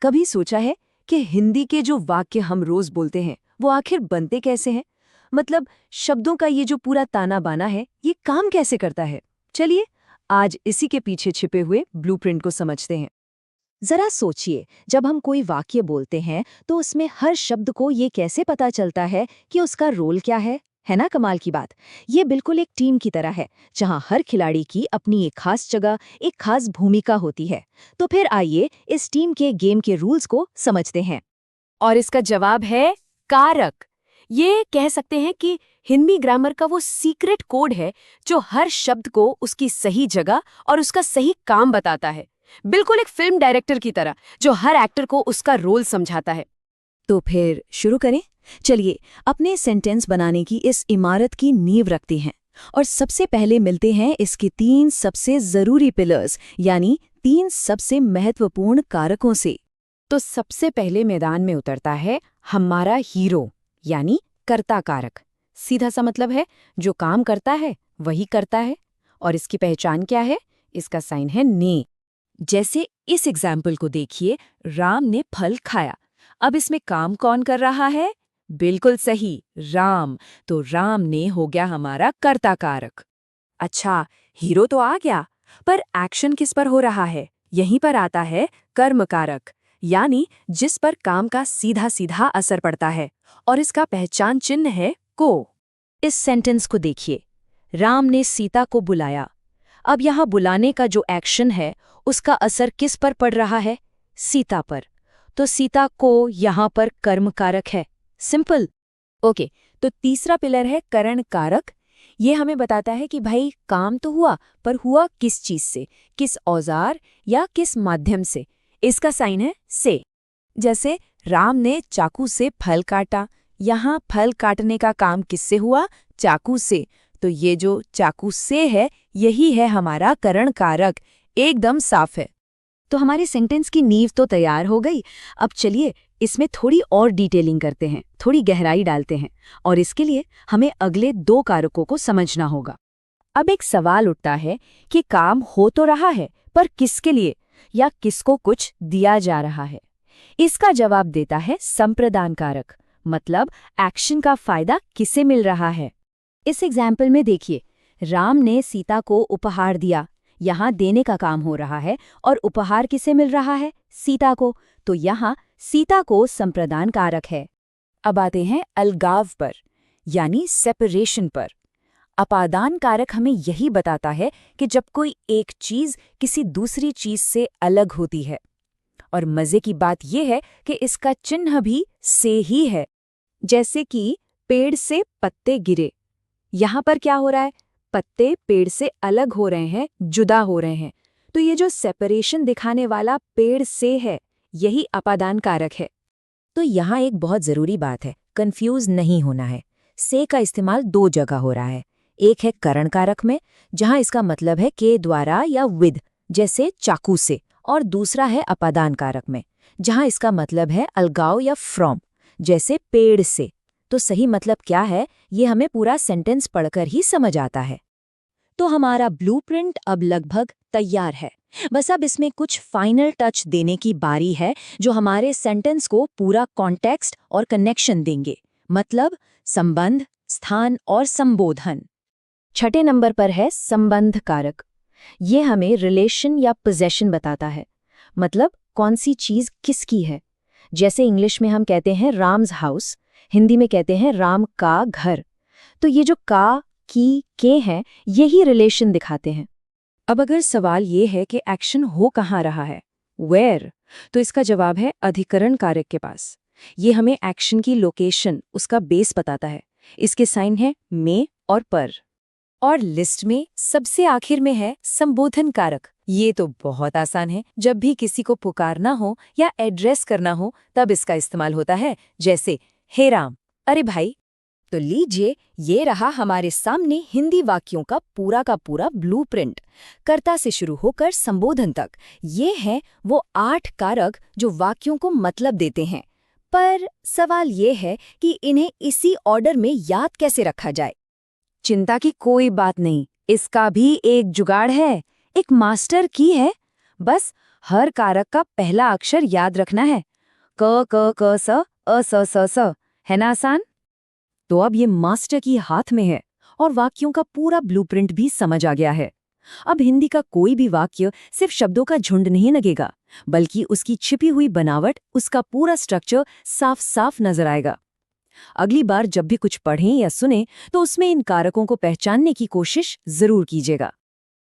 कभी सोचा है कि हिंदी के जो वाक्य हम रोज बोलते हैं वो आखिर बनते कैसे हैं? मतलब शब्दों का ये जो पूरा ताना बाना है ये काम कैसे करता है? चलिए आज इसी के पीछे छिपे हुए ब्लूप्रिंट को समझते हैं। जरा सोचिए, जब हम कोई वाक्य बोलते हैं तो उसमें हर शब्द को ये कैसे पता चलता है कि उसका रोल क्या है ना कमाल की बात। ये बिल्कुल एक टीम की तरह है, जहां हर खिलाड़ी की अपनी एक खास जगह, एक खास भूमिका होती है। तो फिर आइए इस टीम के गेम के रूल्स को समझते हैं। और इसका जवाब है कारक। ये कह सकते हैं कि हिंदी ग्रामर का वो सीक्रेट कोड है जो हर शब्द को उसकी सही जगह और उसका सही काम बताता है। बिल्कुल एक फिल्म डायरेक्टर की तरह जो हर एक्टर को उसका रोल समझाता है। तो फिर शुरू करें। चलिए अपने सेंटेंस बनाने की इस इमारत की नींव रखते हैं और सबसे पहले मिलते हैं इसके 3 सबसे जरूरी पिलर्स, यानी 3 सबसे महत्वपूर्ण कारकों से। तो सबसे पहले मैदान में उतरता है हमारा हीरो, यानी कर्ता कारक। सीधा सा मतलब है जो काम करता है वही करता है। और इसकी पहचान क्या है? इसका साइन है ने। जैसे इस एग्जाम्पल को देखिए, राम ने फल खाया। अब इसमें काम कौन कर रहा है? बिल्कुल सही, राम। तो राम ने हो गया हमारा कर्ता कारक। अच्छा, हीरो तो आ गया, पर एक्शन किस पर हो रहा है? यहीं पर आता है कर्म कारक, यानी जिस पर काम का सीधा सीधा असर पड़ता है, और इसका पहचान चिन्ह है को। इस सेंटेंस को देखिए, राम ने सीता को बुलाया। अब यहाँ बुलाने का जो एक्शन है उसका असर किस पर पड़ रहा है? सीता पर। तो सीता को यहाँ पर कर्म कारक है। सिंपल। ओके, तो तीसरा पिलर है करण कारक। ये हमें बताता है कि भाई काम तो हुआ, पर हुआ किस चीज से, किस औजार या किस माध्यम से। इसका साइन है से। जैसे राम ने चाकू से फल काटा, यहाँ फल काटने का काम किससे हुआ? चाकू से। तो ये जो चाकू से है यही है हमारा करण कारक। एकदम साफ है। तो हमारे सेंटेंस की नींव तो तैयार हो गई। अब चलिए इसमें थोड़ी और डिटेलिंग करते हैं, थोड़ी गहराई डालते हैं, और इसके लिए हमें अगले 2 कारकों को समझना होगा। अब एक सवाल उठता है कि काम हो तो रहा है, पर किसके लिए या किसको कुछ दिया जा रहा है? इसका जवाब देता है संप्रदान कारक, मतलब एक्शन का फायदा किसे मिल रहा है। इस एग्जाम्पल में देखिए, राम ने सीता को उपहार दिया। यहाँ देने का काम हो रहा है और उपहार किसे मिल रहा है? सीता को। तो यहाँ सीता को संप्रदान कारक है। अब आते हैं अलगाव पर, यानी सेपरेशन पर। अपादान कारक हमें यही बताता है कि जब कोई एक चीज किसी दूसरी चीज से अलग होती है। और मजे की बात यह है कि इसका चिन्ह भी से ही है। जैसे कि पेड़ से पत्ते गिरे, यहाँ पर क्या हो रहा है? पत्ते पेड़ से अलग हो रहे हैं, जुदा हो रहे हैं। तो ये जो सेपरेशन दिखाने वाला पेड़ से है, यही अपादान कारक है। तो यहाँ एक बहुत जरूरी बात है, कंफ्यूज नहीं होना है। से का इस्तेमाल 2 जगह हो रहा है। एक है करण कारक में, जहाँ इसका मतलब है के द्वारा या विद, जैसे चाकू से, और दूसरा है अपादान कारक में, जहाँ इसका मतलब है अलगाव या फ्रॉम, जैसे पेड़ से। तो सही मतलब क्या है, ये हमें पूरा सेंटेंस पढ़कर ही समझ आता है। तो हमारा ब्लूप्रिंट अब लगभग तैयार है। बस अब इसमें कुछ फाइनल टच देने की बारी है, जो हमारे सेंटेंस को पूरा कॉन्टेक्स्ट और कनेक्शन देंगे, मतलब संबंध, स्थान और संबोधन। छठे नंबर पर है संबंध कारक। ये हमें रिलेशन या पोजेशन बताता है, मतलब कौन सी चीज किसकी है। जैसे इंग्लिश में हम कहते हैं राम्स हाउस, हिंदी में कहते हैं राम का घर। तो ये जो का, की, के हैं, यही रिलेशन दिखाते हैं। अब अगर सवाल ये है कि एक्शन हो कहाँ रहा है, वेयर, तो इसका जवाब है अधिकरण कारक के पास। ये हमें एक्शन की लोकेशन, उसका बेस बताता है। इसके साइन है में और पर। और लिस्ट में सबसे आखिर में है संबोधन कारक। ये तो बहुत आसान है। जब भी किसी को पुकारना हो या एड्रेस करना हो तब इसका इस्तेमाल होता है, जैसे हे राम, अरे भाई। तो लीजिए, ये रहा हमारे सामने हिंदी वाक्यों का पूरा ब्लूप्रिंट, कर्ता से शुरू होकर संबोधन तक। ये हैं वो 8 कारक जो वाक्यों को मतलब देते हैं। पर सवाल ये है कि इन्हें इसी ऑर्डर में याद कैसे रखा जाए। चिंता की कोई बात नहीं, इसका भी एक जुगाड़ है, एक मास्टर की है। बस हर कारक का पहला अक्षर याद रखना है। क क क स अ स स स। है ना आसान? तो अब ये मास्टर की हाथ में है और वाक्यों का पूरा ब्लूप्रिंट भी समझ आ गया है। अब हिंदी का कोई भी वाक्य सिर्फ शब्दों का झुंड नहीं लगेगा, बल्कि उसकी छिपी हुई बनावट, उसका पूरा स्ट्रक्चर साफ साफ नजर आएगा। अगली बार जब भी कुछ पढ़ें या सुनें तो उसमें इन कारकों को पहचानने की कोशिश जरूर कीजिएगा।